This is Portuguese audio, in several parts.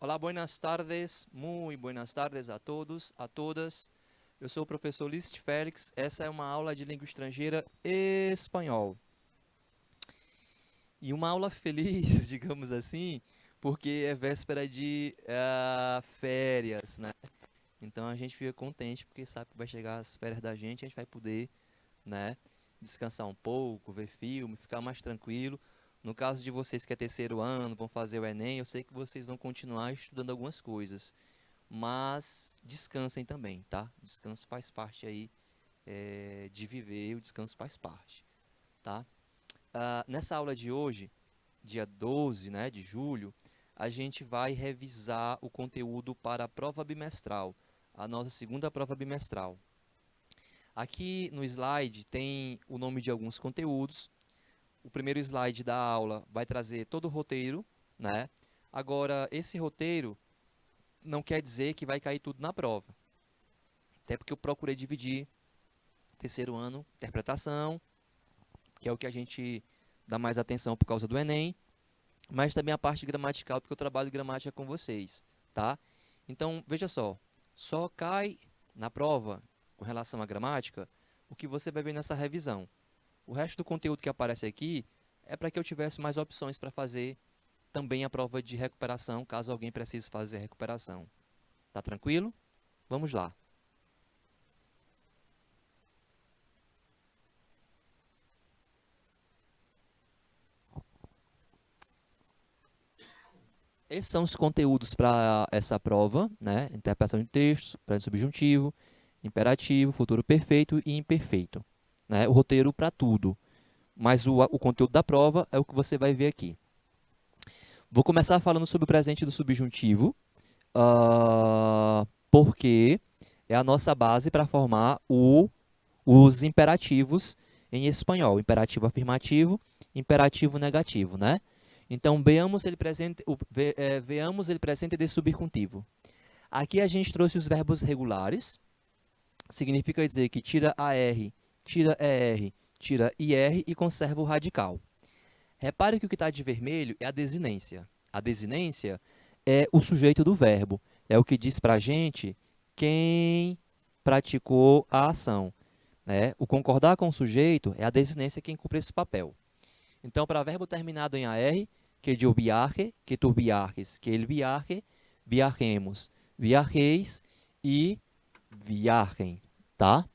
Olá, buenas tardes, muito buenas tardes a todos, a todas. Eu sou o professor Lícito Félix, essa é uma aula de língua estrangeira espanhol. E uma aula feliz, digamos assim, porque é véspera de férias, né? Então a gente fica contente porque sabe que vai chegar as férias da gente, a gente vai poder, né, descansar um pouco, ver filme, ficar mais tranquilo. No caso de vocês que é terceiro ano, vão fazer o Enem, eu sei que vocês vão continuar estudando algumas coisas. Mas descansem também, tá? Descanso faz parte aí de viver, o descanso faz parte, tá? Nessa aula de hoje, dia 12, né, de julho, a gente vai revisar o conteúdo para a prova bimestral, a nossa segunda prova bimestral. Aqui no slide tem o nome de alguns conteúdos. O primeiro slide da aula vai trazer todo o roteiro, né? Agora, esse roteiro não quer dizer que vai cair tudo na prova. Até porque eu procurei dividir terceiro ano, interpretação, que é o que a gente dá mais atenção por causa do Enem, mas também a parte gramatical, porque eu trabalho gramática com vocês, tá? Então, veja só cai na prova, com relação à gramática, o que você vai ver nessa revisão. O resto do conteúdo que aparece aqui é para que eu tivesse mais opções para fazer também a prova de recuperação, caso alguém precise fazer a recuperação. Tá tranquilo? Vamos lá. Esses são os conteúdos para essa prova, né? Interpretação de textos, presente subjuntivo, imperativo, futuro perfeito e imperfeito, né? O roteiro para tudo, mas o conteúdo da prova é o que você vai ver aqui. Vou começar falando sobre o presente do subjuntivo, porque é a nossa base para formar os imperativos em espanhol, imperativo afirmativo, imperativo negativo, né? Então, veamos ele presente de subjuntivo. Aqui a gente trouxe os verbos regulares, significa dizer que tira AR, tira ER, tira IR e conserva o radical. Repare que o que está de vermelho é a desinência. A desinência é o sujeito do verbo, é o que diz para a gente quem praticou a ação, né? O concordar com o sujeito é a desinência quem cumpre esse papel. Então, para verbo terminado em AR, que eu viaje, que tu viajes, que ele viaje, viajemos, viajeis e viajem, tá?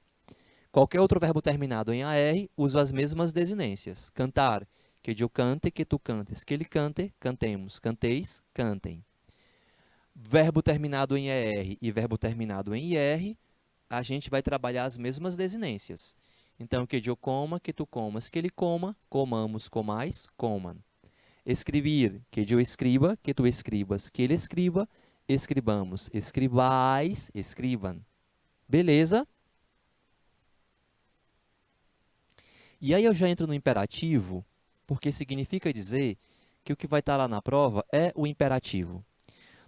Qualquer outro verbo terminado em AR usa as mesmas desinências. Cantar, que eu cante, que tu cantes, que ele cante, cantemos, canteis, cantem. Verbo terminado em ER e verbo terminado em IR, a gente vai trabalhar as mesmas desinências. Então, que eu coma, que tu comas, que ele coma, comamos, comais, comam. Escrever, que eu escriba, que tu escribas, que ele escriba, escribamos, escribais, escribam. Beleza? E aí eu já entro no imperativo, porque significa dizer que o que vai estar lá na prova é o imperativo.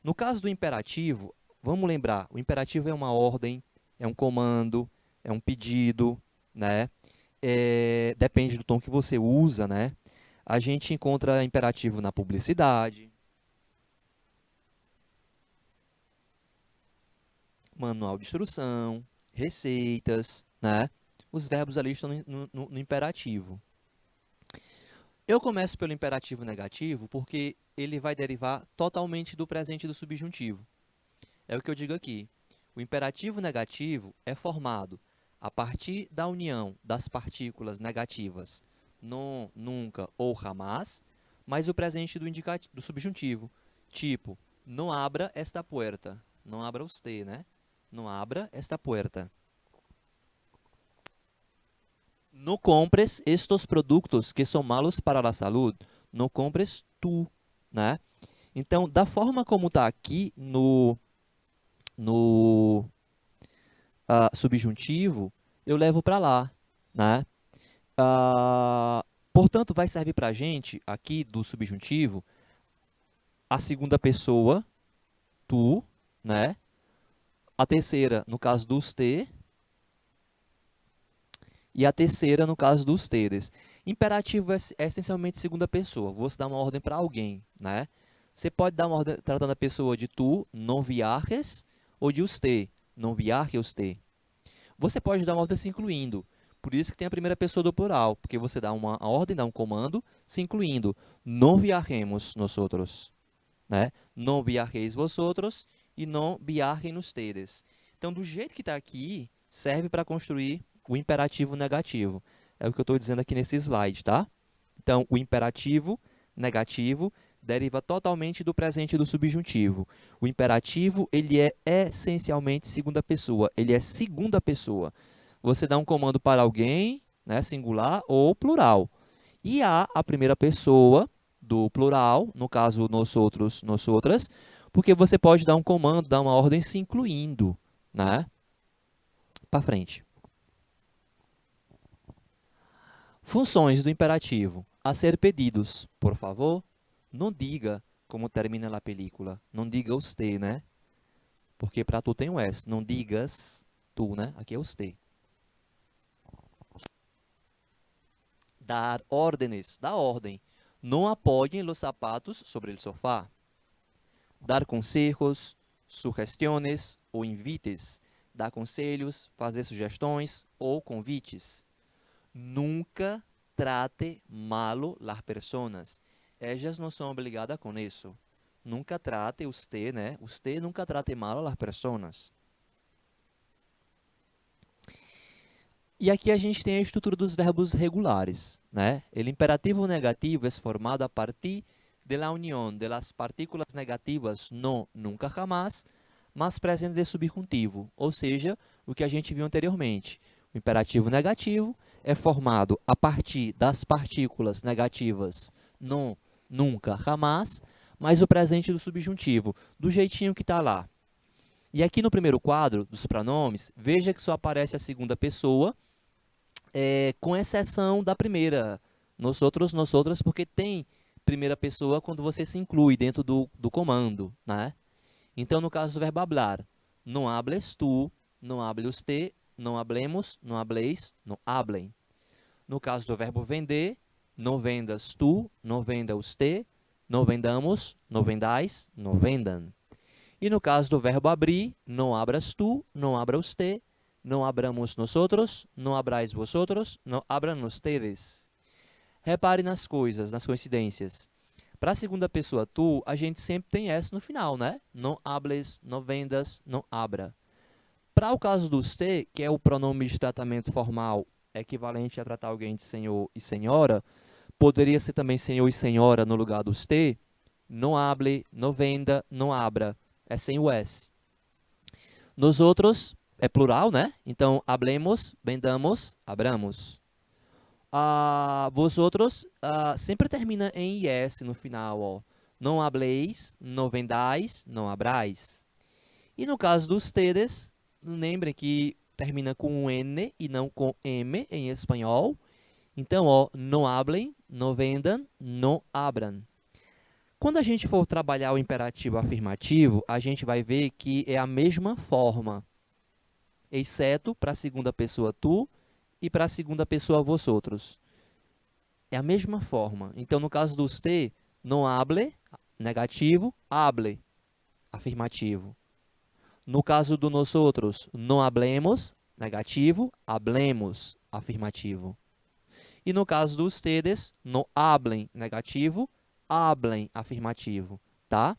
No caso do imperativo, vamos lembrar, o imperativo é uma ordem, é um comando, é um pedido, né? Depende do tom que você usa, né? A gente encontra imperativo na publicidade, manual de instrução, receitas, né? Os verbos ali estão no imperativo. Eu começo pelo imperativo negativo porque ele vai derivar totalmente do presente do subjuntivo. É o que eu digo aqui. O imperativo negativo é formado a partir da união das partículas negativas non, nunca ou jamás, mais o presente do subjuntivo. Tipo, não abra esta puerta. Não abra usted, né? Não abra esta puerta. No compres estos produtos que são malos para a saúde. No compres tu, né? Então, da forma como está aqui no subjuntivo, eu levo para lá, né? Portanto, vai servir para a gente, aqui do subjuntivo, a segunda pessoa, tu, né? A terceira, no caso dos te, e a terceira, no caso dos teres. Imperativo é essencialmente segunda pessoa. Vou dar uma ordem para alguém, né? Você pode dar uma ordem tratando a pessoa de tu, non viajes, ou de usted, non viaje usted. Você pode dar uma ordem se incluindo. Por isso que tem a primeira pessoa do plural, porque você dá uma ordem, dá um comando se incluindo. Non viajemos nosotros, né? Non viajeis vosotros e non viajem ustedes. Então, do jeito que está aqui, serve para construir o imperativo negativo. É o que eu estou dizendo aqui nesse slide, tá? Então, o imperativo negativo deriva totalmente do presente do subjuntivo. O imperativo, ele é essencialmente segunda pessoa. Ele é segunda pessoa. Você dá um comando para alguém, né, singular ou plural. E há a primeira pessoa do plural, no caso, nós outros, nós outras, porque você pode dar um comando, dar uma ordem se incluindo, né? Para frente. Funções do imperativo. A ser pedidos, por favor, não diga como termina a película. Não diga usted, né? Porque para tu tem um S. Não digas tu, né? Aqui é usted. Dar órdenes, dar ordem. Não apoiem os sapatos sobre o sofá. Dar conselhos, sugestões ou invites. Dar conselhos, fazer sugestões ou convites. Nunca trate malo las personas. Ellas no son obligadas con eso. Nunca trate usted, né? Usted nunca trate mal a las personas. E aqui a gente tem a estrutura dos verbos regulares, né? O imperativo negativo é formado a partir de la unión de las partículas negativas no, nunca, jamás, mas presente de subjuntivo, ou seja, o que a gente viu anteriormente. O imperativo negativo é formado a partir das partículas negativas no, nunca, jamás, mas o presente do subjuntivo, do jeitinho que está lá. E aqui no primeiro quadro dos pronomes, veja que só aparece a segunda pessoa, com exceção da primeira, nós outras, porque tem primeira pessoa quando você se inclui dentro do comando, né? Então, no caso do verbo hablar, não hables tu, não hable usted, não hablemos, não habléis, não hablem. No caso do verbo vender, não vendas tu, não venda usted, não vendamos, não vendais, não vendam. E no caso do verbo abrir, não abras tu, não abra usted, não abramos nosotros, não abrais vosotros, não abram ustedes. Repare nas coisas, nas coincidências. Para a segunda pessoa tu, a gente sempre tem S no final, né? Não hables, não vendas, não abra. Para o caso do usted, que é o pronome de tratamento formal equivalente a tratar alguém de senhor e senhora, poderia ser também senhor e senhora no lugar do usted, não hable, não venda, não abra. É sem o S. Nos outros, é plural, né? Então, hablemos, vendamos, abramos. Vosotros sempre termina em IS no final, ó. Não hableis, não vendais, não abrais. E no caso dos ustedes, lembrem que termina com um N e não com M em espanhol. Então, ó, não hablem, não vendam, não abram. Quando a gente for trabalhar o imperativo afirmativo, a gente vai ver que é a mesma forma, exceto para a segunda pessoa tu e para a segunda pessoa vosotros. É a mesma forma. Então, no caso do usted, não hable, negativo, hable, afirmativo. No caso do nosotros, não hablemos, negativo, hablemos, afirmativo. E no caso dos ustedes, não hablen, negativo, hablen, afirmativo, tá?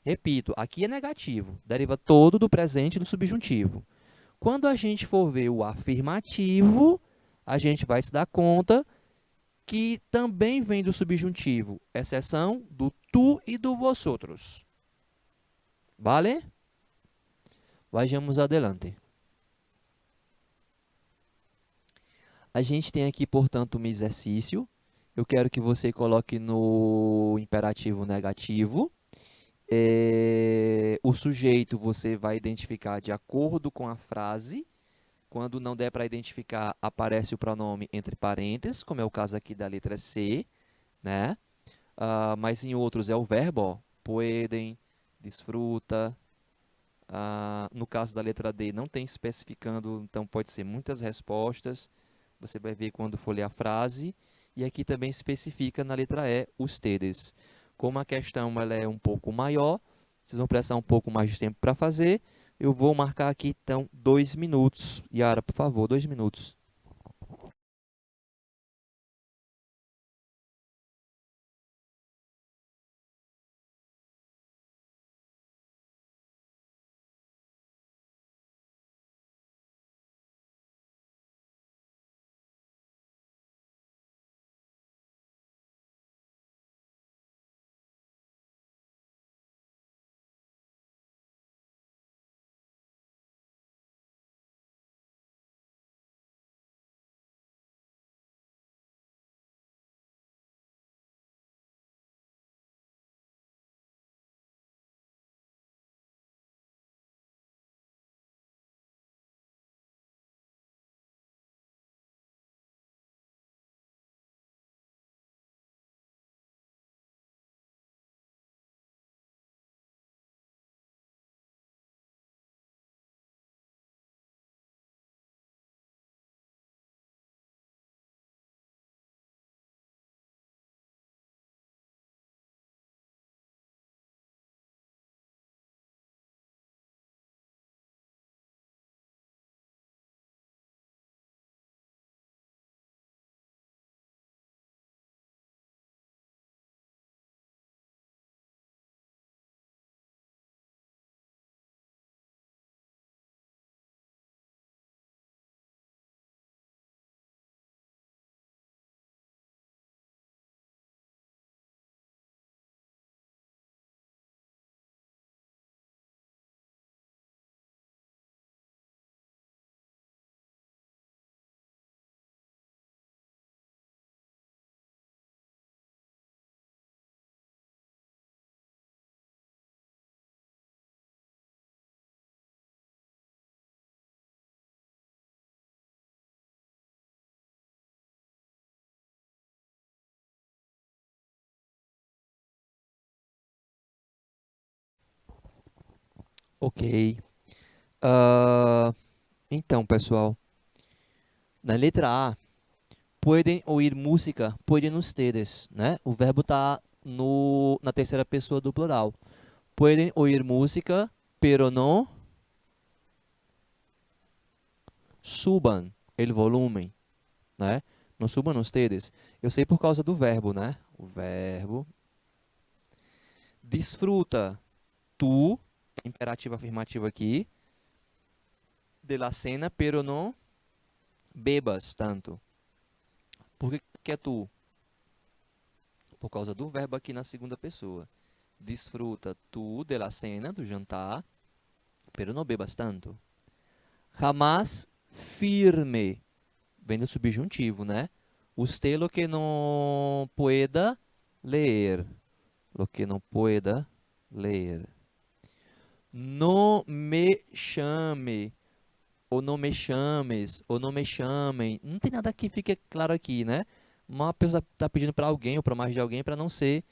Repito, aqui é negativo, deriva todo do presente do subjuntivo. Quando a gente for ver o afirmativo, a gente vai se dar conta que também vem do subjuntivo, exceção do tu e do vosotros. Vale? Vamos adelante. A gente tem aqui, portanto, um exercício. Eu quero que você coloque no imperativo negativo. O sujeito você vai identificar de acordo com a frase. Quando não der para identificar, aparece o pronome entre parênteses, como é o caso aqui da letra C, né? Mas em outros é o verbo, ó, pueden, desfruta. No caso da letra D, não tem especificando, então pode ser muitas respostas. Você vai ver quando for ler a frase. E aqui também especifica na letra E, ustedes. Como a questão ela é um pouco maior, vocês vão precisar um pouco mais de tempo para fazer. Eu vou marcar aqui, então, 2 minutos. Yara, por favor, 2 minutos. Ok. Ah, então, pessoal, na letra A, pueden oír música, pueden ustedes, né? O verbo está na terceira pessoa do plural. Pueden oír música, pero no suban el volumen, né? Não suban ustedes. Eu sei por causa do verbo, né? O verbo. Disfruta, tu, imperativo afirmativo aqui, de la cena, pero no bebas tanto. Por que é tu? Por causa do verbo aqui na segunda pessoa. Disfruta tu de la cena, do jantar, pero no bebas tanto. Jamás firme, vem do subjuntivo, né? Usted lo que no pueda leer. Lo que no pueda leer. No me chame, ou não me chames, ou não me chamem. Não tem nada que fique claro aqui, né? Uma pessoa está pedindo para alguém ou para mais de alguém para não ser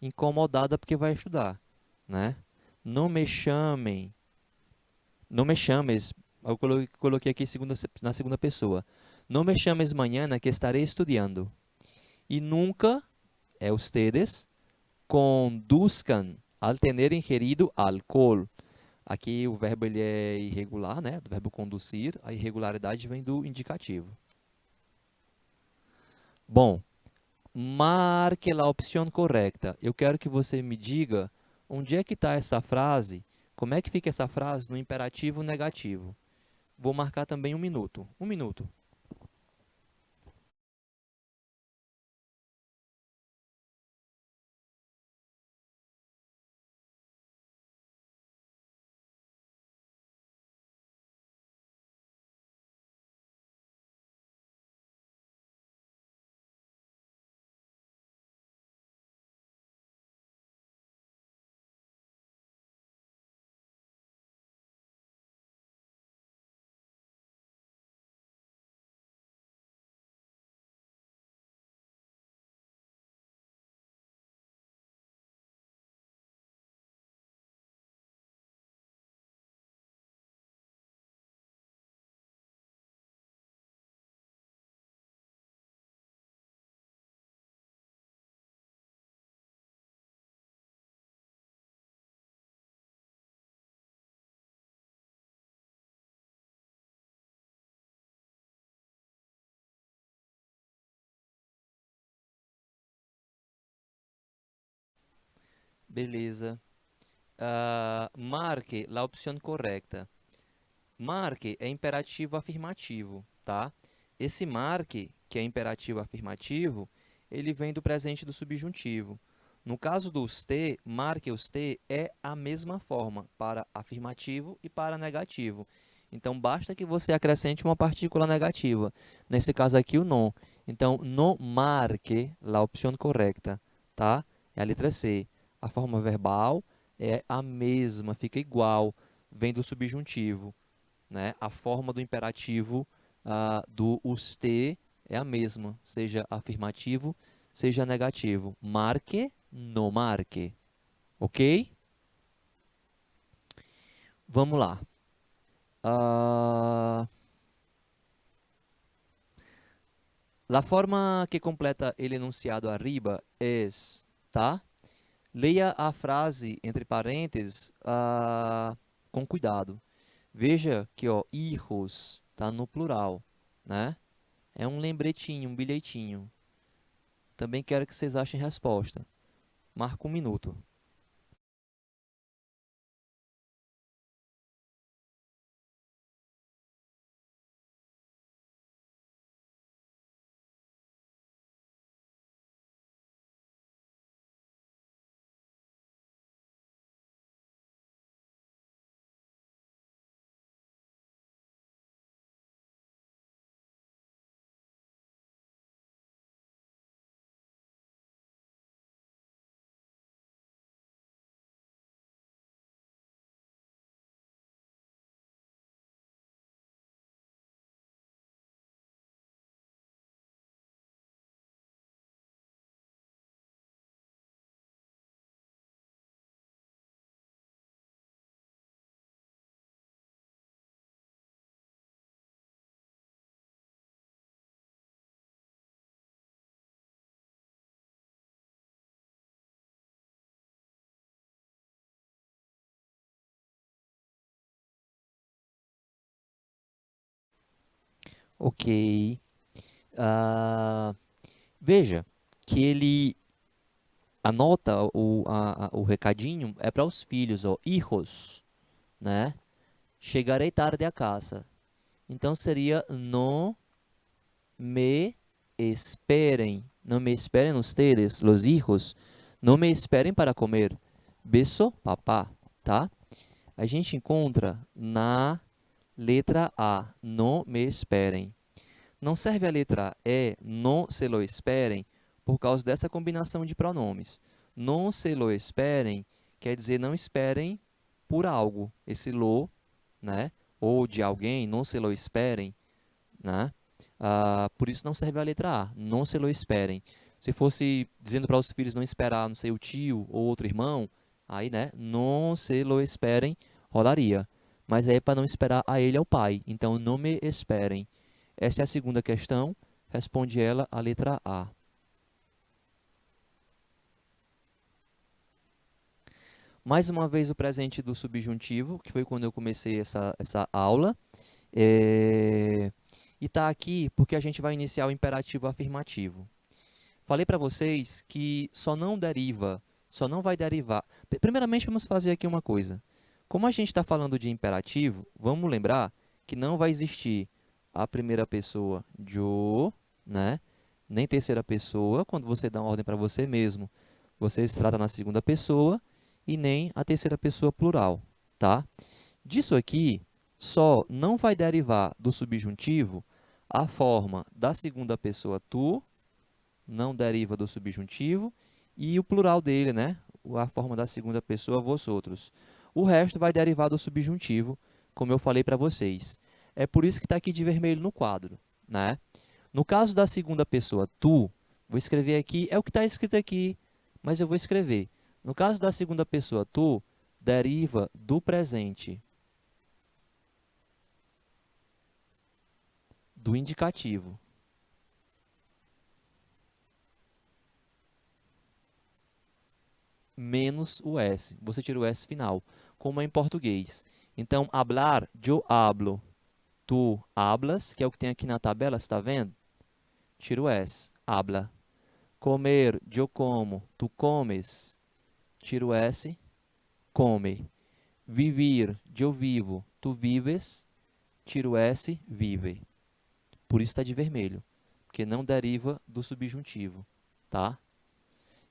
incomodada porque vai estudar, né? Não me chamem, não me chames. Eu coloquei aqui na segunda pessoa. Não me chames mañana que estarei estudando. E nunca, é ustedes, conduzcan al tener ingerido alcohol. Aqui o verbo ele é irregular, né? Do verbo conduzir. A irregularidade vem do indicativo. Bom, marque a opção correta. Eu quero que você me diga onde é que está essa frase, como é que fica essa frase no imperativo negativo. Vou marcar também 1 minuto. 1 minuto. Beleza. Marque a opção correta. Marque é imperativo afirmativo, tá? Esse marque, que é imperativo afirmativo, ele vem do presente do subjuntivo. No caso do usted, marque usted é a mesma forma para afirmativo e para negativo. Então, basta que você acrescente uma partícula negativa. Nesse caso aqui, o non. Então, no marque a opção correta, tá? É a letra C. A forma verbal é a mesma, fica igual, vem do subjuntivo, né? A forma do imperativo do usted é a mesma, seja afirmativo, seja negativo. Marque, no marque. Ok? Vamos lá. La forma que completa el enunciado arriba es, tá? Leia a frase entre parênteses com cuidado. Veja que, ó, hijos está no plural, né? É um lembretinho, um bilhetinho. Também quero que vocês achem resposta. Marca 1 minuto. Ok. Veja que ele anota o recadinho, é para os filhos, ó, hijos, né? Chegarei tarde a casa. Então seria no me esperem. No me esperem ustedes, los hijos. No me esperem para comer. Beso, papá, tá? A gente encontra na letra A, no me esperem. Não serve a letra E, no se lo esperem, por causa dessa combinação de pronomes. No se lo esperem quer dizer não esperem por algo. Esse lo, né? Ou de alguém, não se lo esperem, né? Por isso não serve a letra A, não se lo esperem. Se fosse dizendo para os filhos não esperar, não sei, o tio ou outro irmão, aí, né, não se lo esperem, rolaria. Mas aí é para não esperar a ele, ao pai. Então, não me esperem. Essa é a segunda questão. Responde ela a letra A. Mais uma vez o presente do subjuntivo, que foi quando eu comecei essa aula. E está aqui porque a gente vai iniciar o imperativo afirmativo. Falei para vocês que só não vai derivar. Primeiramente, vamos fazer aqui uma coisa. Como a gente está falando de imperativo, vamos lembrar que não vai existir a primeira pessoa yo, né? Nem terceira pessoa, quando você dá uma ordem para você mesmo, você se trata na segunda pessoa, e nem a terceira pessoa plural, tá? Disso aqui, só não vai derivar do subjuntivo a forma da segunda pessoa tu, não deriva do subjuntivo, e o plural dele, né? A forma da segunda pessoa, vós outros. O resto vai derivar do subjuntivo, como eu falei para vocês. É por isso que está aqui de vermelho no quadro, né? No caso da segunda pessoa, tu, vou escrever aqui, é o que está escrito aqui, mas eu vou escrever. No caso da segunda pessoa, tu, deriva do presente, do indicativo, menos o S. Você tira o S final, como é em português. Então, hablar, yo hablo. Tu hablas, que é o que tem aqui na tabela, está vendo? Tira o S, habla. Comer, yo como, tu comes. tiro o S, come. Vivir, eu vivo, tu vives, tiro o S, vive. Por isso está de vermelho, porque não deriva do subjuntivo, tá?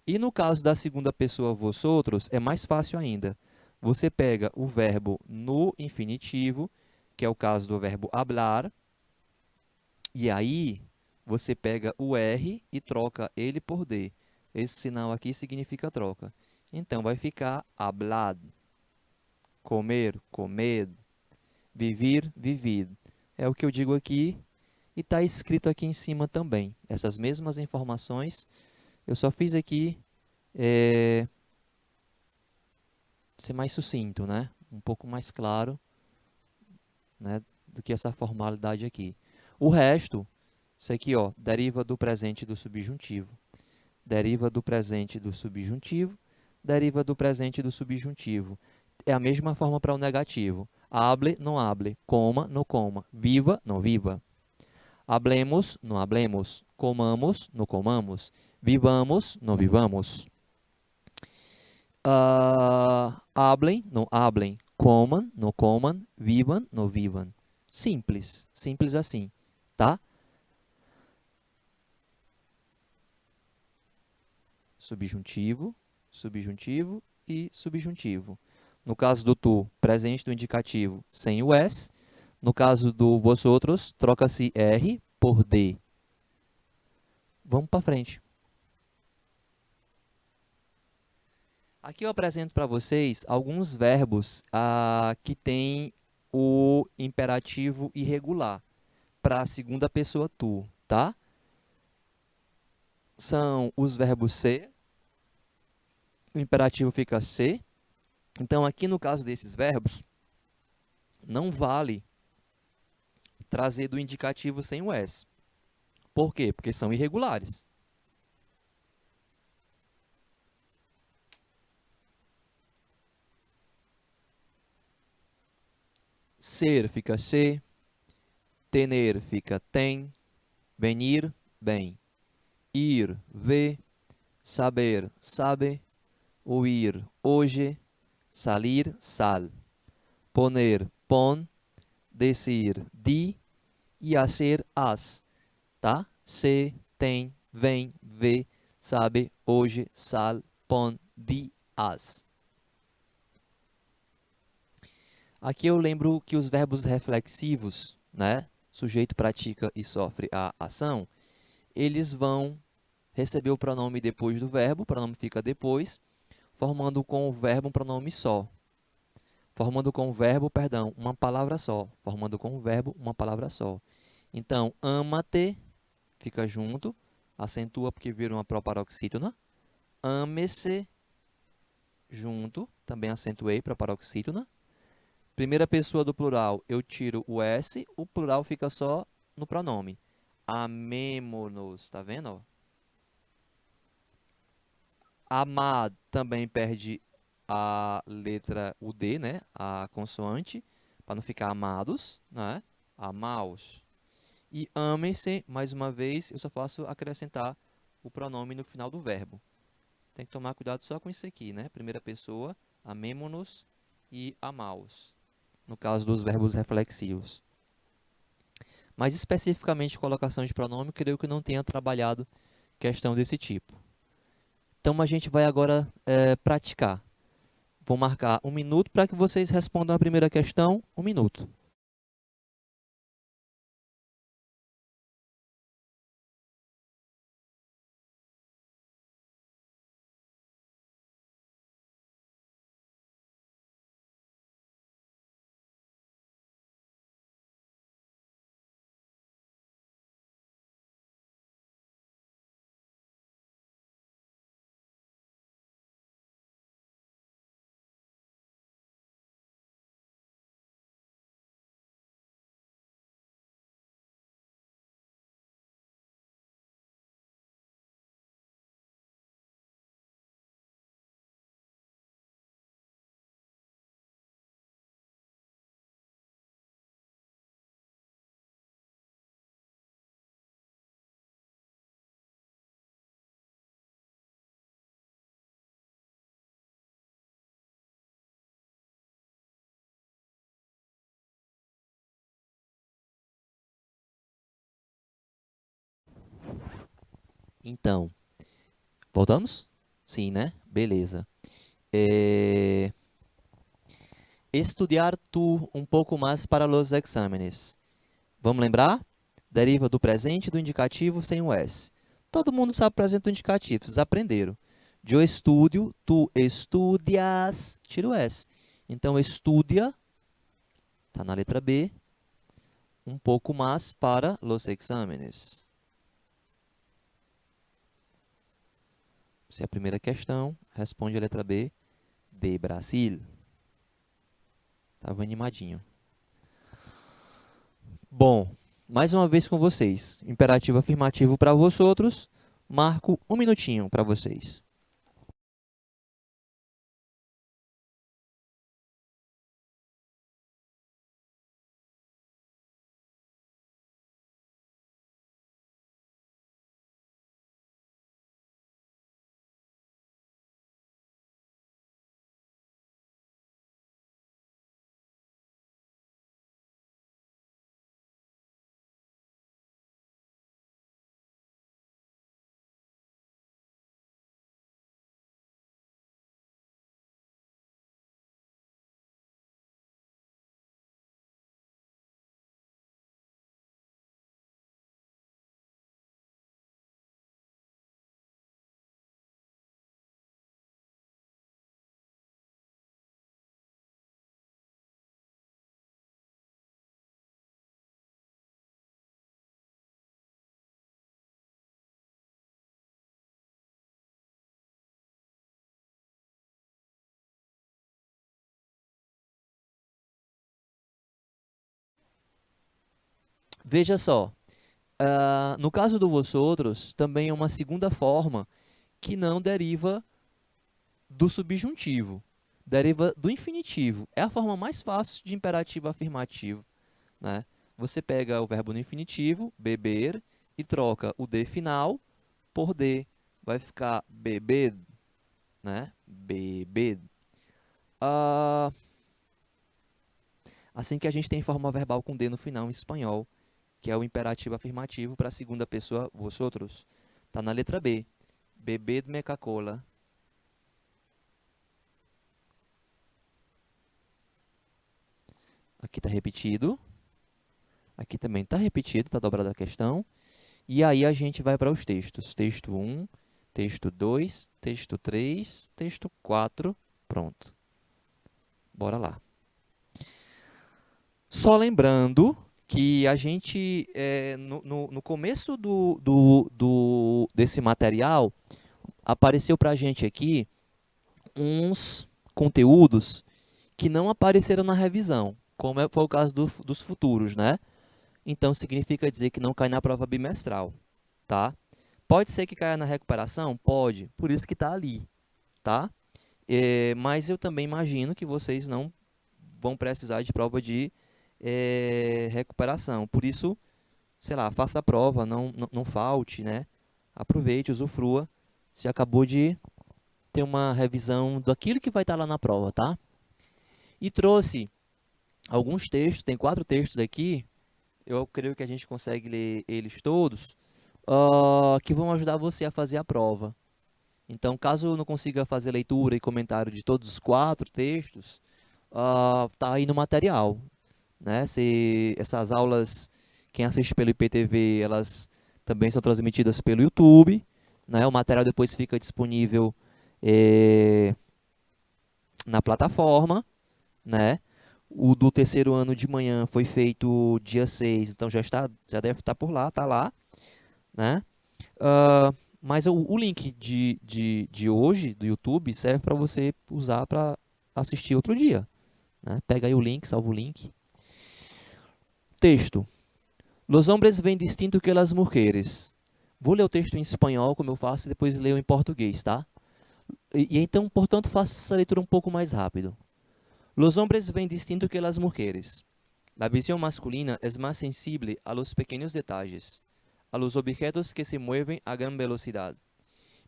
E no caso da segunda pessoa vosotros, é mais fácil ainda. Você pega o verbo no infinitivo, que é o caso do verbo hablar, e aí você pega o R e troca ele por D. Esse sinal aqui significa troca. Então, vai ficar hablad, comer, comed, vivir, vivid. É o que eu digo aqui e está escrito aqui em cima também. Essas mesmas informações, eu só fiz aqui ser mais sucinto, né? Um pouco mais claro, né, do que essa formalidade aqui. O resto, isso aqui, ó, deriva do presente do subjuntivo. Deriva do presente do subjuntivo, deriva do presente do subjuntivo. É a mesma forma para o negativo. Hable, não hable. Coma, não coma. Viva, não viva. Hablemos, não hablemos. Comamos, não comamos. Vivamos, não vivamos. Hablem, não hablem. Comam, não comam. Vivam, não vivam. Simples, simples assim, tá? Subjuntivo, subjuntivo e subjuntivo. No caso do tu, presente do indicativo sem o S. No caso do vosotros, troca-se R por D. Vamos para frente. Aqui eu apresento para vocês alguns verbos que têm o imperativo irregular para a segunda pessoa tu, tá? São os verbos ser, o imperativo fica ser. Então, aqui no caso desses verbos, não vale trazer do indicativo sem o S. Por quê? Porque são irregulares. Ser fica ser, tener fica tem, venir, bem, ir, ver, saber, sabe, oír, hoje, salir, sal, poner, pon, decir, di e hacer, as, tá? Se, tem, vem, vê, sabe, hoje, sal, pon, di, as. Aqui eu lembro que os verbos reflexivos, né? Sujeito pratica e sofre a ação, eles vão receber o pronome depois do verbo, o pronome fica depois, formando com o verbo um pronome só. Formando com o verbo, perdão, uma palavra só. Formando com o verbo, uma palavra só. Então, ama-te, fica junto, acentua porque vira uma proparoxítona. Ame-se, junto, também acentuei para paroxítona. Primeira pessoa do plural, eu tiro o S, o plural fica só no pronome. Amemo-nos, tá vendo? Ó? Amar também perde a letra, o D, né? A consoante, para não ficar amados, né? Amaos. E amem-se, mais uma vez, eu só faço acrescentar o pronome no final do verbo. Tem que tomar cuidado só com isso aqui, né? Primeira pessoa, amemo-nos e amaos. No caso dos verbos reflexivos. Mas especificamente colocação de pronome, creio que não tenha trabalhado questão desse tipo. Então a gente vai agora praticar. Vou marcar 1 minuto para que vocês respondam a primeira questão. 1 minuto. Então, voltamos? Sim, né? Beleza. É, Estudiar tu um pouco mais para os exames. Vamos lembrar? Deriva do presente do indicativo sem o S. Todo mundo sabe o presente do indicativo, vocês aprenderam. Eu estudio, tu estudias, tira o S. Então, estudia, está na letra B, um pouco mais para os exames. Se é a primeira questão, responde a letra B, de Brasil. Estava animadinho. Bom, mais uma vez com vocês. Imperativo afirmativo para vosotros. Marco um minutinho para vocês. Veja só, no caso do vosotros, também é uma segunda forma que não deriva do subjuntivo, deriva do infinitivo. É a forma mais fácil de imperativo afirmativo, né? Você pega o verbo no infinitivo, beber, e troca o D final por D. Vai ficar beber, né? Beber. Ah, assim que a gente tem forma verbal com D no final em espanhol, que é o imperativo afirmativo para a segunda pessoa, vosotros. Está na letra B. Bebed Coca-Cola. Aqui está repetido. Aqui também está repetido, está dobrada a questão. E aí a gente vai para os textos. Texto 1, texto 2, texto 3, texto 4. Pronto. Bora lá. Só lembrando que a gente, no começo desse material, apareceu para a gente aqui uns conteúdos que não apareceram na revisão, como foi o caso dos futuros, né? Então, significa dizer que não cai na prova bimestral, tá? Pode ser que caia na recuperação? Pode, por isso que está ali, tá? Mas eu também imagino que vocês não vão precisar de prova de recuperação. Por isso, sei lá, faça a prova, não falte, né? Aproveite, usufrua. Você acabou de ter uma revisão daquilo que vai estar lá na prova, tá? E trouxe alguns textos, tem 4 textos aqui, eu creio que a gente consegue ler eles todos, que vão ajudar você a fazer a prova. Então, caso eu não consiga fazer leitura e comentário de todos os 4 textos, tá aí no material, né? Essas aulas, quem assiste pelo IPTV, elas também são transmitidas pelo YouTube, né? O material depois fica disponível na plataforma, né? O do terceiro ano de manhã foi feito dia 6, então já deve estar por lá, tá lá, né? Mas o link de hoje, do YouTube, serve para você usar para assistir outro dia, né? Pega aí o link, salva o link. Texto. Los hombres ven distinto que las mujeres. Vou ler o texto em espanhol, como eu faço, e depois leio em português, tá? E então, portanto, faço essa leitura um pouco mais rápido. Los hombres ven distinto que las mujeres. La visión masculina es más sensible a los pequeños detalles, a los objetos que se mueven a gran velocidad,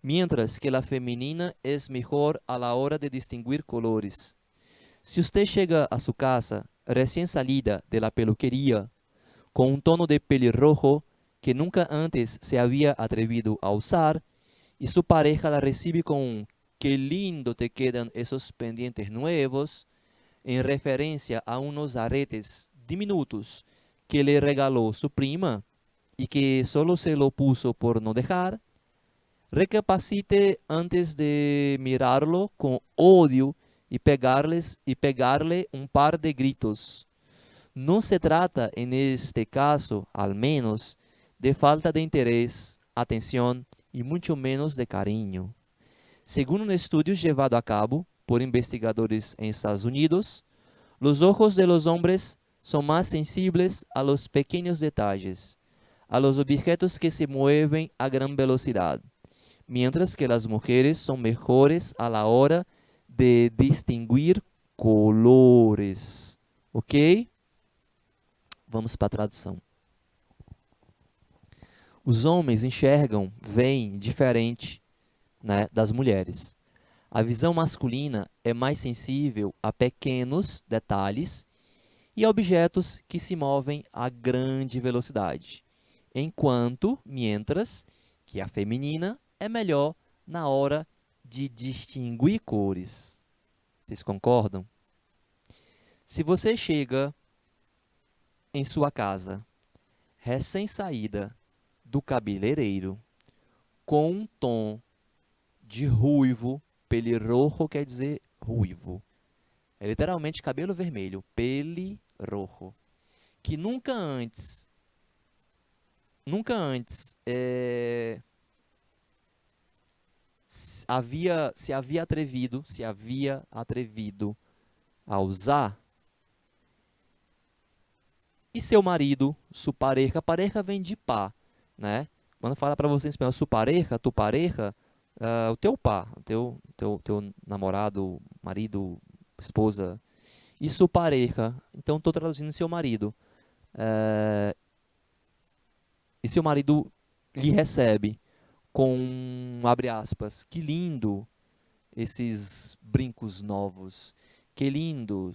mientras que la femenina es mejor a la hora de distinguir colores. Si usted llega a su casa recién salida de la peluquería, con un tono de pelirrojo que nunca antes se había atrevido a usar, y su pareja la recibe con un "qué lindo te quedan esos pendientes nuevos", en referencia a unos aretes diminutos que le regaló su prima y que solo se lo puso por no dejar, recapacite antes de mirarlo con odio y pegarle un par de gritos. No se trata, en este caso, al menos, de falta de interés, atención y mucho menos de cariño. Según un estudio llevado a cabo por investigadores en Estados Unidos, los ojos de los hombres son más sensibles a los pequeños detalles, a los objetos que se mueven a gran velocidad, mientras que las mujeres son mejores a la hora de distinguir colores. Ok? Vamos para a tradução. Os homens enxergam, veem diferente, né, das mulheres. A visão masculina é mais sensível a pequenos detalhes e a objetos que se movem a grande velocidade, mientras que a feminina é melhor na hora de distinguir cores. Vocês concordam? Se você chega em sua casa, recém-saída do cabeleireiro, com um tom de ruivo, pelirrojo quer dizer ruivo, é literalmente cabelo vermelho, pelirrojo, que nunca antes se havia atrevido a usar. E seu marido, su pareja vem de pá, né? Quando fala para você em espanhol, su pareja, tu pareja, o teu pá, teu namorado, marido, esposa. E su pareja, então estou traduzindo seu marido. E seu marido lhe recebe com, abre aspas, que lindo esses brincos novos, que lindo,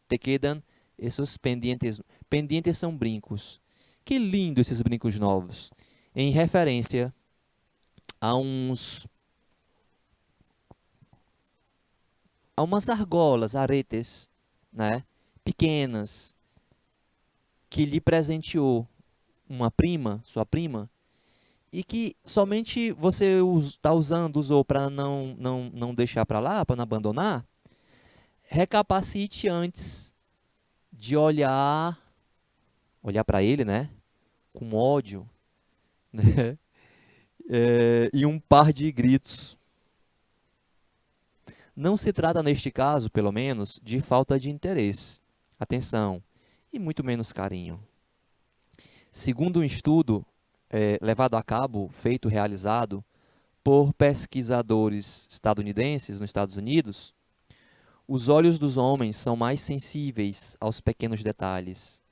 te quedan esses pendientes. Pendientes são brincos. Que lindo esses brincos novos. Em referência a umas argolas, aretes, né, pequenas, que lhe presenteou uma prima, sua prima, e que somente você está usou para não deixar para lá, para não abandonar. Recapacite antes de olhar para ele, né, com ódio, né, e um par de gritos. Não se trata, neste caso, pelo menos, de falta de interesse, atenção e muito menos carinho. Segundo um estudo realizado por pesquisadores estadunidenses nos Estados Unidos, os olhos dos homens são mais sensíveis aos pequenos detalhes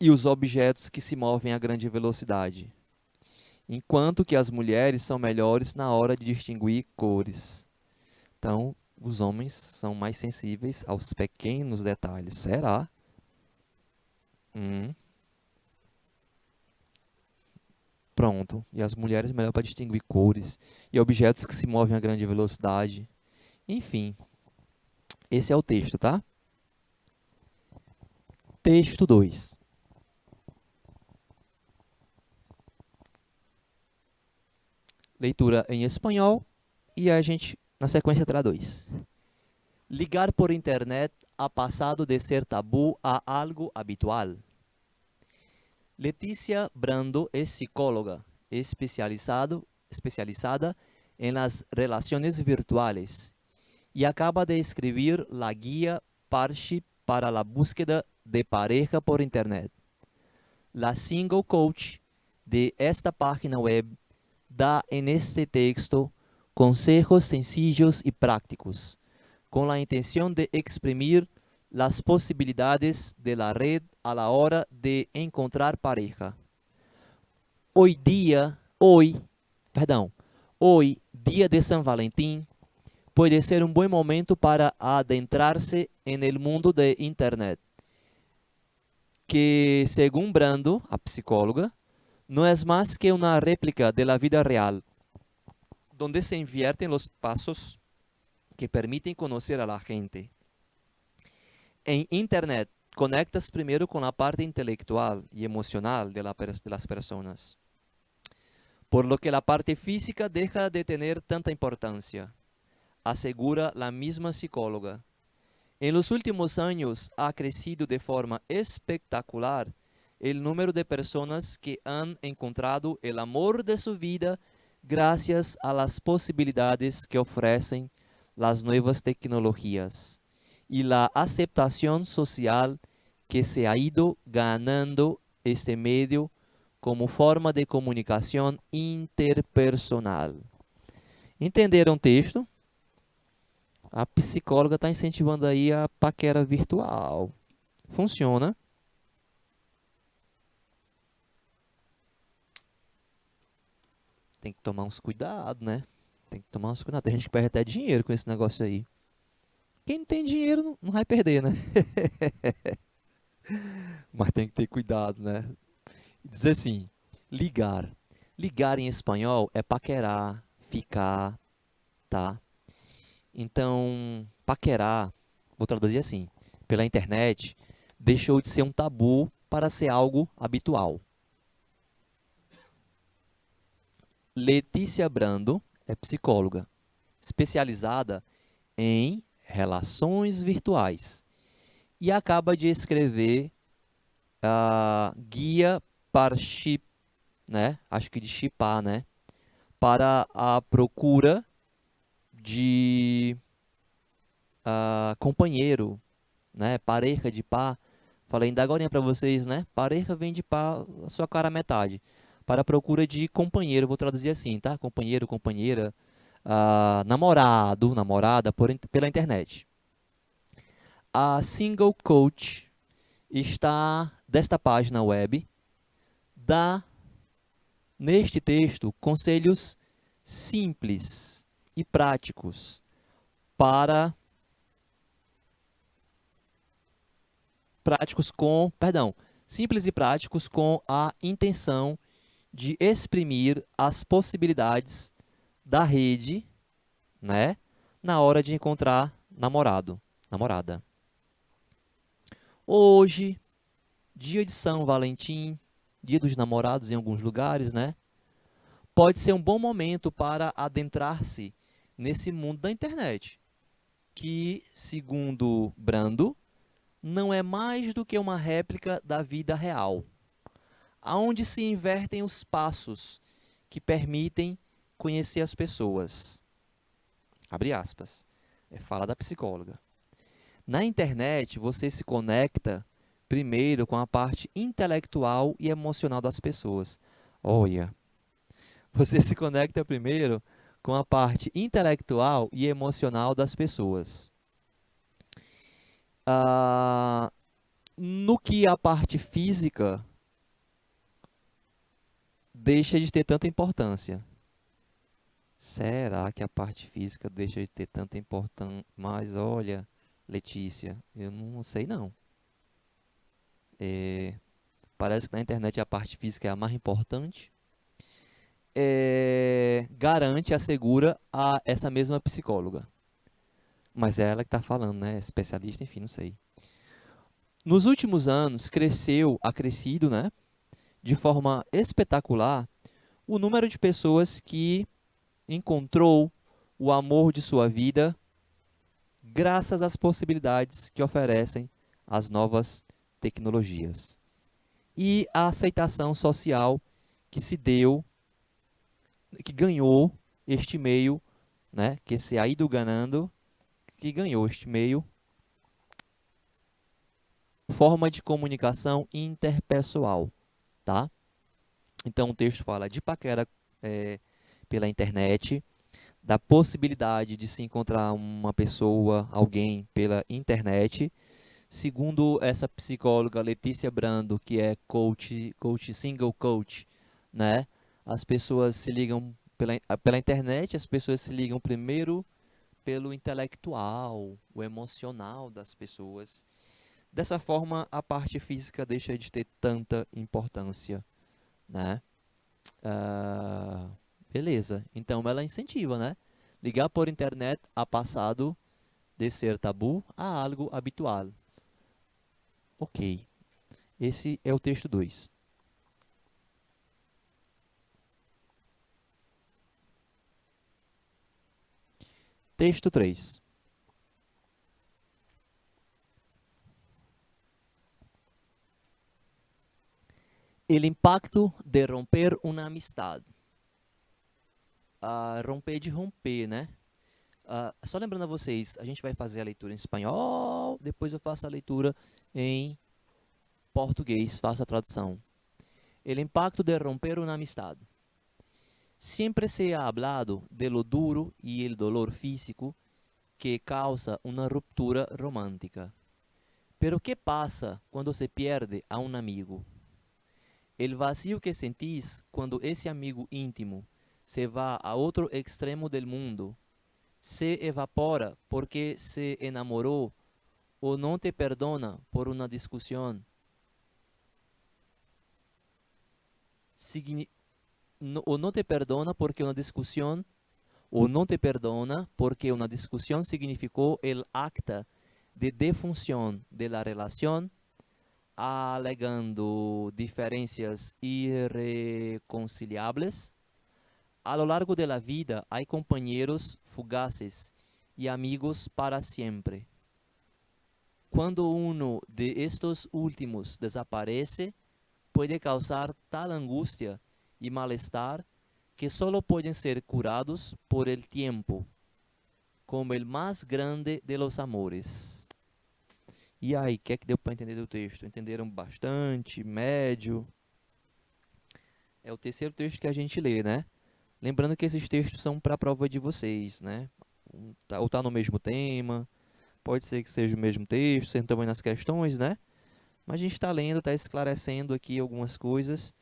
e os objetos que se movem a grande velocidade, enquanto que as mulheres são melhores na hora de distinguir cores. Então, os homens são mais sensíveis aos pequenos detalhes. Será? Pronto. E as mulheres melhor para distinguir cores e objetos que se movem a grande velocidade. Enfim. Esse é o texto, tá? Texto 2. Leitura em espanhol e a gente, na sequência, traduz. Ligar por internet ha pasado de ser tabú a algo habitual. Leticia Brando es psicóloga especializada en las relaciones virtuales y acaba de escribir la guía Parship para la búsqueda de pareja por internet. La single coach de esta página web da en este texto consejos sencillos y prácticos, con la intención de exprimir las posibilidades de la red a la hora de encontrar pareja. Hoy, día de San Valentín, puede ser un buen momento para adentrarse en el mundo de Internet, que, según Brando, a psicóloga, no es más que una réplica de la vida real, donde se invierten los pasos que permiten conocer a la gente. En Internet, conectas primero con la parte intelectual y emocional de las personas, por lo que la parte física deja de tener tanta importancia, asegura la misma psicóloga. En los últimos años ha crecido de forma espectacular el número de personas que han encontrado el amor de su vida gracias a las posibilidades que ofrecen las nuevas tecnologías y la aceptación social que se ha ido ganando este medio como forma de comunicação interpersonal. Entenderam o texto? A psicóloga está incentivando aí a paquera virtual. Funciona. Tem que tomar uns cuidados, né? Tem que tomar uns cuidados. Tem gente que perde até dinheiro com esse negócio aí. Quem não tem dinheiro não vai perder, né? Mas tem que ter cuidado, né? Diz assim, ligar. Ligar em espanhol é paquerar, ficar, tá? Então, paquerar, vou traduzir assim, pela internet, deixou de ser um tabu para ser algo habitual. Letícia Brando é psicóloga, especializada em relações virtuais e acaba de escrever a guia para chip, né? Acho que de chipar, né? Para a procura de companheiro, né? Pareja de par. Falei ainda agora para vocês, né? Pareja vem de par, a sua cara metade. Para a procura de companheiro, vou traduzir assim, tá? Companheiro, companheira, namorado, namorada pela internet. A Single Coach está desta página web, dá neste texto conselhos simples e práticos para simples e práticos com a intenção de exprimir as possibilidades da rede, né, na hora de encontrar namorado, namorada. Hoje, dia de São Valentim, dia dos namorados em alguns lugares, né? Pode ser um bom momento para adentrar-se nesse mundo da internet, que, segundo Brando, não é mais do que uma réplica da vida real, aonde se invertem os passos que permitem conhecer as pessoas. Abre aspas. É fala da psicóloga. Na internet, você se conecta primeiro com a parte intelectual e emocional das pessoas. Olha, você se conecta primeiro com a parte intelectual e emocional das pessoas. No que a parte física deixa de ter tanta importância. Será que a parte física deixa de ter tanta importância? Mas olha, Letícia, eu não sei não. Parece que na internet a parte física é a mais importante. Garante, assegura a essa mesma psicóloga. Mas é ela que está falando, né? Especialista, enfim, não sei. Nos últimos anos, crescido, né? De forma espetacular, o número de pessoas que encontrou o amor de sua vida graças às possibilidades que oferecem as novas tecnologias. E a aceitação social que se deu, que ganhou este meio, né, que se ha ido ganhando, que ganhou este meio, forma de comunicação interpessoal, tá? Então o texto fala de paquera pela internet, da possibilidade de se encontrar uma pessoa, alguém pela internet. Segundo essa psicóloga Letícia Brando, que é coach single coach, né? As pessoas se ligam pela internet, as pessoas se ligam primeiro pelo intelectual, o emocional das pessoas. Dessa forma, a parte física deixa de ter tanta importância, né? Ah, beleza. Então, ela incentiva, né? Ligar por internet a passado de ser tabu a algo habitual. Ok. Esse é o texto 2. Texto 3. El impacto de romper uma amistade. Romper de romper, né? Só lembrando a vocês, a gente vai fazer a leitura em espanhol, depois eu faço a leitura em português, faço a tradução. El impacto de romper una amistad. Siempre se ha hablado de lo duro y el dolor físico que causa una ruptura romántica. Pero ¿qué pasa cuando se pierde a un amigo? El vacío que sentís cuando ese amigo íntimo se va a otro extremo del mundo se evapora porque se enamoró o no te perdona por una discusión. O no te perdona porque una discusión, o no te perdona porque una discusión significó el acta de defunción de la relación, alegando diferencias irreconciliables. A lo largo de la vida hay compañeros fugaces y amigos para siempre. Cuando uno de estos últimos desaparece, puede causar tal angustia y malestar que solo pueden ser curados por el tiempo, como el más grande de los amores. E aí, o que é que deu para entender do texto? Entenderam bastante? Médio? É o terceiro texto que a gente lê, né? Lembrando que esses textos são para a prova de vocês, né? Ou tá no mesmo tema, pode ser que seja o mesmo texto, sendo também nas questões, né? Mas a gente está lendo, está esclarecendo aqui algumas coisas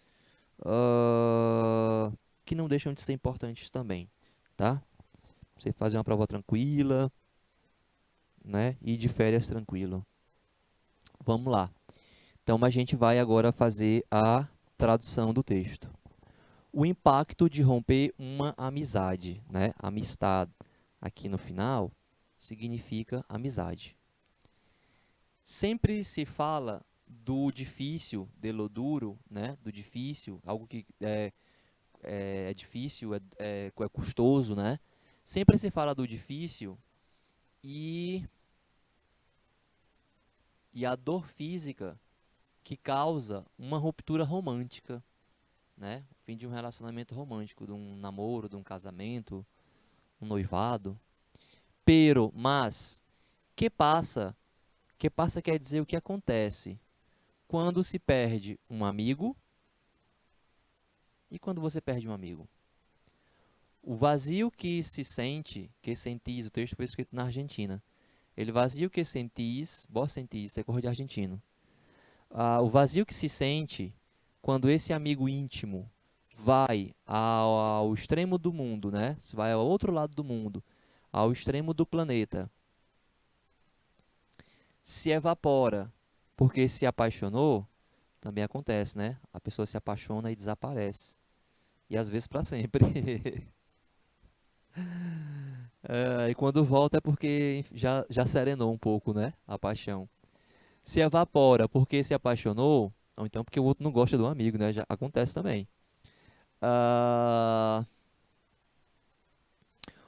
que não deixam de ser importantes também, tá? Você fazer uma prova tranquila, né? E de férias tranquilo. Vamos lá. Então, a gente vai agora fazer a tradução do texto. O impacto de romper uma amizade, né? Amistad, aqui no final, significa amizade. Sempre se fala do difícil, de lo duro, né? Do difícil, algo que é difícil, é custoso, né? Sempre se fala do difícil e a dor física que causa uma ruptura romântica, né? O fim de um relacionamento romântico, de um namoro, de um casamento, um noivado. Mas, que passa? Que passa quer dizer o que acontece quando se perde um amigo e quando você perde um amigo. O vazio que se sente, que sentis, o texto foi escrito na Argentina. El vazio que sentis, vos sentis, é cor de argentino. O vazio que se sente quando esse amigo íntimo vai ao extremo do mundo, né? Se vai ao outro lado do mundo, ao extremo do planeta, se evapora porque se apaixonou, também acontece, né? A pessoa se apaixona e desaparece. E às vezes para sempre. E quando volta é porque já serenou um pouco, né? A paixão. Se evapora porque se apaixonou, ou então porque o outro não gosta do amigo, né? Já acontece também.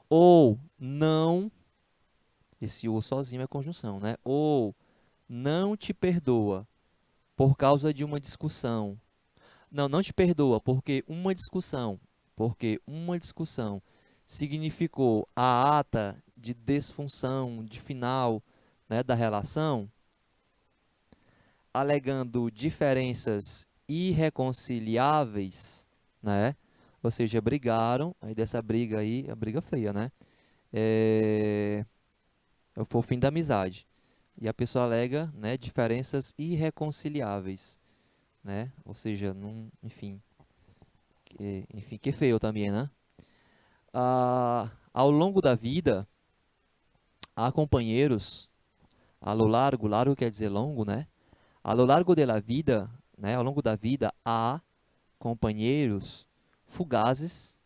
Ou não, esse ou sozinho é conjunção, né? Ou não te perdoa por causa de uma discussão. Não te perdoa porque uma discussão significou a ata de desfunção, de final, né, da relação, alegando diferenças irreconciliáveis, né? Ou seja, brigaram, aí dessa briga aí, a briga feia, né? Foi o fim da amizade. E a pessoa alega, né, diferenças irreconciliáveis, né? Ou seja, enfim, que feio também, né? Ao longo da vida, há companheiros, A lo largo, largo quer dizer longo, né? A lo largo de la vida, né? Ao longo da vida, há companheiros fugazes,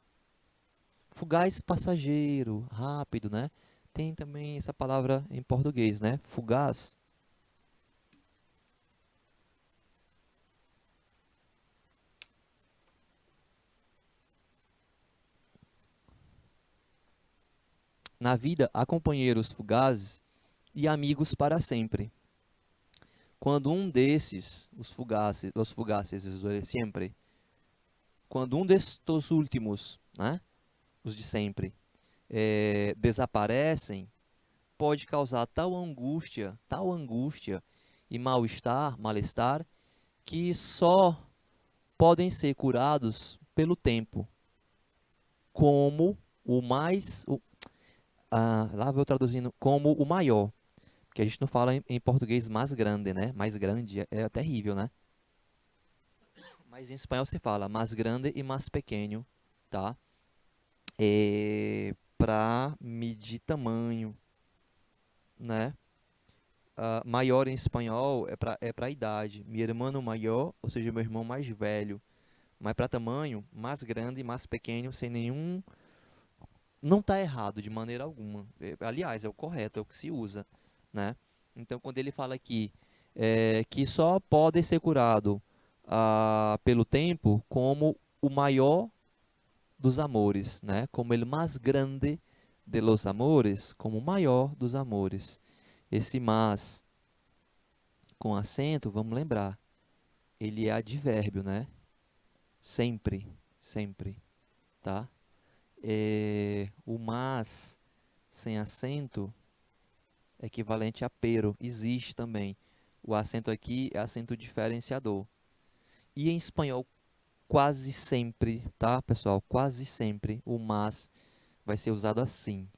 fugaz passageiro, rápido, né? Tem também essa palavra em português, né? Fugaz. Na vida, há companheiros fugazes e amigos para sempre. Quando um desses, os fugaces de sempre, quando um destes últimos, né? Os de sempre, desaparecem, pode causar tal angústia e mal-estar, que só podem ser curados pelo tempo, como o mais, lá vou traduzindo, como o maior, porque a gente não fala em português mais grande, né? Mais grande é terrível, né? Mas em espanhol se fala mais grande e mais pequeno, tá? Para medir tamanho, né? Maior em espanhol é para idade. Mi hermano maior, ou seja, meu irmão mais velho. Mas para tamanho, mais grande e mais pequeno, sem nenhum. Não está errado de maneira alguma. Aliás, é o correto, é o que se usa, né? Então, quando ele fala aqui que só pode ser curado pelo tempo como o maior dos amores, né? Como ele mais grande de los amores, como o maior dos amores. Esse mas com acento, vamos lembrar, ele é advérbio, né? Sempre, sempre, tá? O mas sem acento é equivalente a pero, existe também. O acento aqui é acento diferenciador. E em espanhol, quase sempre, tá, pessoal? Quase sempre o mas vai ser usado assim,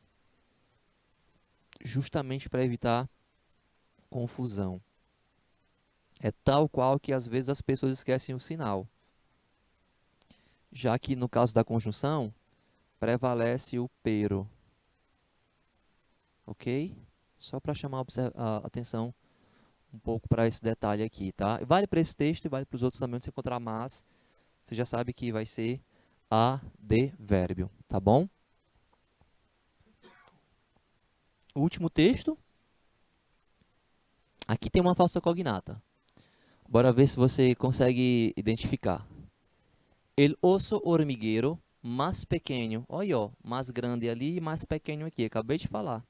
justamente para evitar confusão. É tal qual que às vezes as pessoas esquecem o sinal. Já que no caso da conjunção, prevalece o pero. Ok? Só para chamar a atenção um pouco para esse detalhe aqui, tá? Vale para esse texto e vale para os outros também, onde você encontrar mas, você já sabe que vai ser advérbio, tá bom? O último texto, aqui tem uma falsa cognata. Bora ver se você consegue identificar. El oso hormigueiro mais pequeno, olha, ó, mais grande ali e mais pequeno aqui, acabei de falar.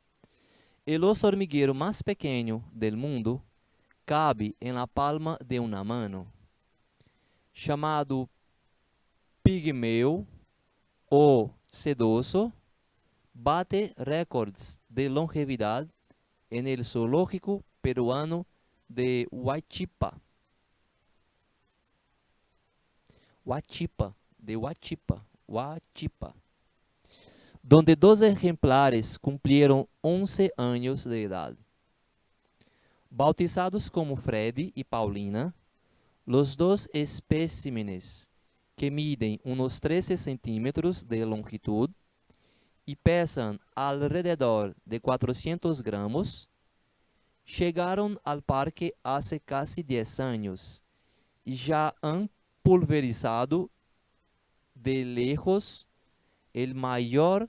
El oso hormigueiro mais pequeno del mundo cabe en la palma de una mano. Chamado pigmeu ou sedoso, bate recordes de longevidade en el zoológico peruano de Huachipa. Huachipa, donde 2 ejemplares cumplieron 11 años de edad. Bautizados como Freddy y Paulina, los dos espécimenes, que miden unos 13 centímetros de longitud y pesan alrededor de 400 gramos, llegaron al parque hace casi 10 años y ya han pulverizado de lejos el mayor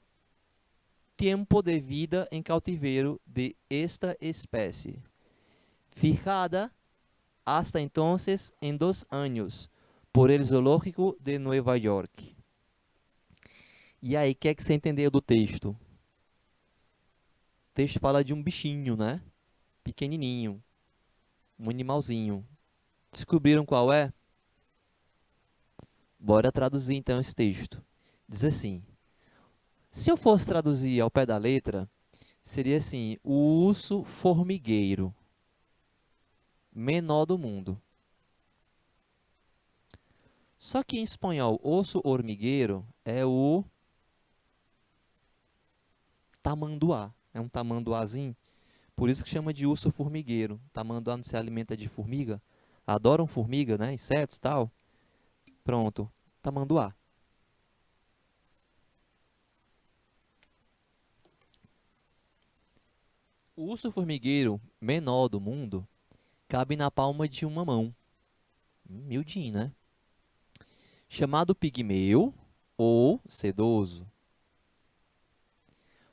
tiempo de vida en cautiverio de esta especie, fijada hasta entonces en 2 años por el Zoológico de Nueva York. E aí, o que é que você entendeu do texto? O texto fala de um bichinho, né? Pequenininho, um animalzinho. Descobriram qual é? Bora traduzir então esse texto. Diz assim: se eu fosse traduzir ao pé da letra, seria assim: o urso formigueiro, menor do mundo. Só que em espanhol, osso hormigueiro é o tamanduá. É um tamanduazinho. Por isso que chama de urso formigueiro. Tamanduá não se alimenta de formiga. Adoram formiga, né? Insetos e tal. Pronto. Tamanduá. O urso formigueiro menor do mundo cabe na palma de uma mão. Miudinho, né? Chamado pigmeu ou sedoso.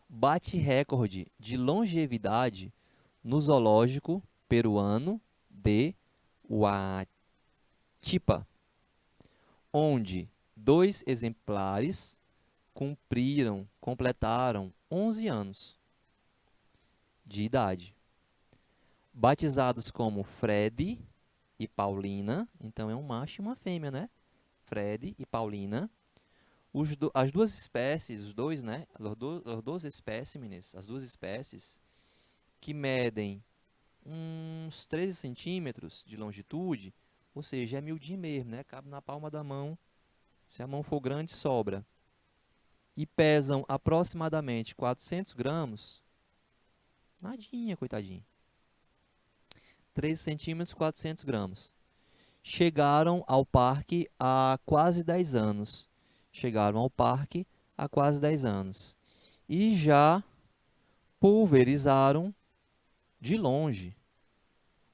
Bate recorde de longevidade no zoológico peruano de Huachipa, onde 2 exemplares completaram 11 anos de idade. Batizados como Fred e Paulina, então é um macho e uma fêmea, né? Fred e Paulina. As duas espécies, os dois, né? Os dois espécimes, as duas espécies, que medem uns 13 centímetros de longitude, ou seja, é miudinho mesmo, né? Cabe na palma da mão. Se a mão for grande, sobra. E pesam aproximadamente 400 gramas. Nadinha, coitadinho. 13 centímetros, 400 gramas. Chegaram ao parque há quase 10 anos. Chegaram ao parque há quase 10 anos. E já pulverizaram de longe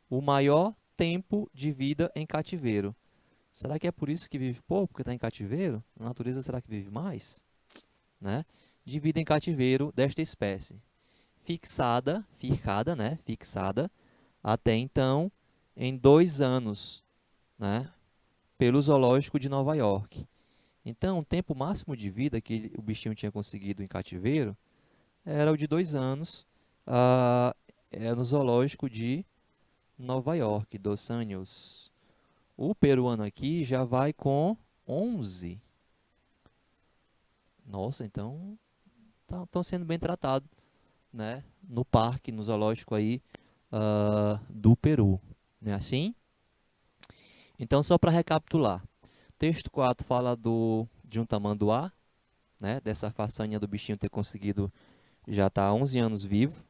o maior tempo de vida em cativeiro. Será que é por isso que vive pouco, porque está em cativeiro? Na natureza, será que vive mais? Né? De vida em cativeiro desta espécie. Fixada até então em 2 anos, né? Pelo Zoológico de Nova York. Então, o tempo máximo de vida que o bichinho tinha conseguido em cativeiro era o de 2 anos, no Zoológico de Nova York, 2 anos. O peruano aqui já vai com 11. Nossa, então estão sendo bem tratados, né? No parque, no zoológico aí do Peru. Não é assim? Então, só para recapitular. Texto 4 fala de um tamanduá, né? Dessa façanha do bichinho ter conseguido já estar há 11 anos vivo.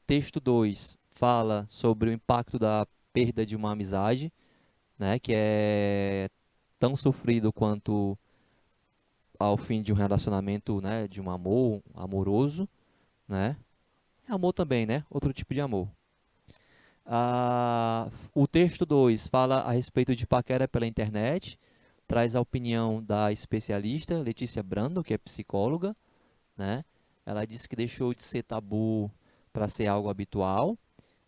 Texto 2 fala sobre o impacto da perda de uma amizade, né? Que é tão sofrido quanto ao fim de um relacionamento, né? De um amor amoroso, né? Amor também, né? Outro tipo de amor. O texto 2 fala a respeito de paquera pela internet, traz a opinião da especialista Letícia Brando, que é psicóloga, né? Ela diz que deixou de ser tabu para ser algo habitual.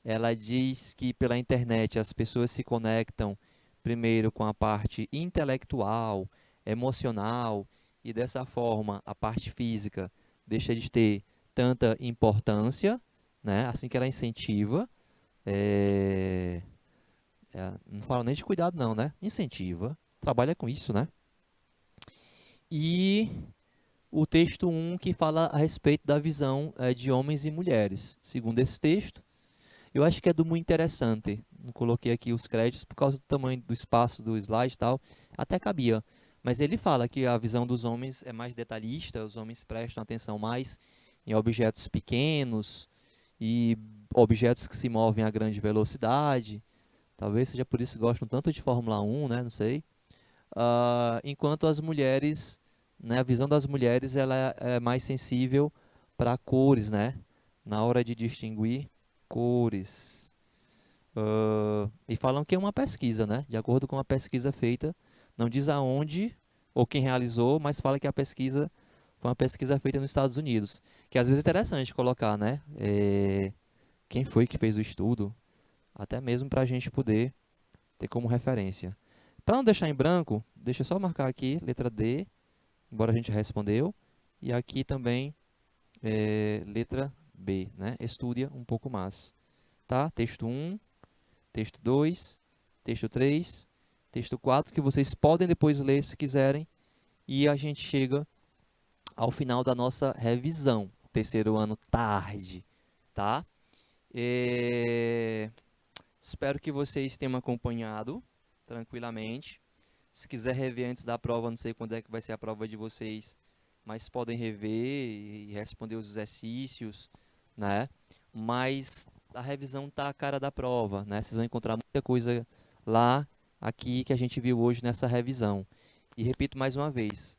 Ela diz que pela internet as pessoas se conectam primeiro com a parte intelectual, emocional, e dessa forma a parte física deixa de ter tanta importância, né? Assim que ela incentiva. Não falo nem de cuidado não, né? Incentiva, trabalha com isso, né? E o texto 1 que fala a respeito da visão de homens e mulheres. Segundo esse texto, eu acho que é do muito interessante. Não coloquei aqui os créditos por causa do tamanho do espaço do slide e tal, até cabia. Mas ele fala que a visão dos homens é mais detalhista, os homens prestam atenção mais em objetos pequenos e objetos que se movem a grande velocidade. Talvez seja por isso que gostam tanto de Fórmula 1, né? Não sei. Enquanto as mulheres, né, a visão das mulheres ela é mais sensível para cores, né? Na hora de distinguir cores. E falam que é uma pesquisa, né? De acordo com uma pesquisa feita, não diz aonde ou quem realizou, mas fala que a pesquisa foi uma pesquisa feita nos Estados Unidos. Que às vezes é interessante colocar, né? Quem foi que fez o estudo, até mesmo para a gente poder ter como referência. Para não deixar em branco, deixa eu só marcar aqui, letra D, embora a gente respondeu, e aqui também letra B, né? Estudia um pouco mais. Tá? Texto 1, texto 2, texto 3, texto 4, que vocês podem depois ler se quiserem, e a gente chega ao final da nossa revisão, terceiro ano tarde, tá? Espero que vocês tenham acompanhado tranquilamente. Se quiser rever antes da prova, não sei quando é que vai ser a prova de vocês, mas podem rever e responder os exercícios, né? Mas a revisão tá a cara da prova, né? Vocês vão encontrar muita coisa lá, aqui, que a gente viu hoje nessa revisão. E repito mais uma vez,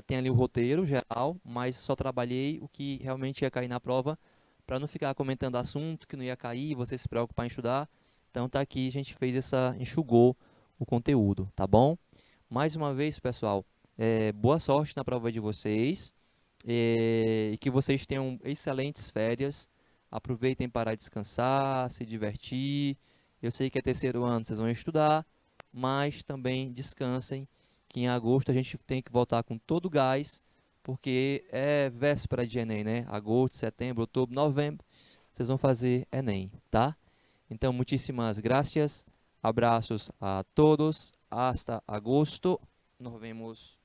tem ali o roteiro geral, mas só trabalhei o que realmente ia cair na prova para não ficar comentando assunto que não ia cair, você se preocupar em estudar. Então tá aqui, a gente enxugou o conteúdo, tá bom? Mais uma vez, pessoal, boa sorte na prova de vocês e que vocês tenham excelentes férias. Aproveitem para descansar, se divertir. Eu sei que é terceiro ano, vocês vão estudar, mas também descansem, que em agosto a gente tem que voltar com todo o gás, porque é véspera de Enem, né? Agosto, setembro, outubro, novembro, vocês vão fazer Enem, tá? Então, muitíssimas graças, abraços a todos, hasta agosto, nos vemos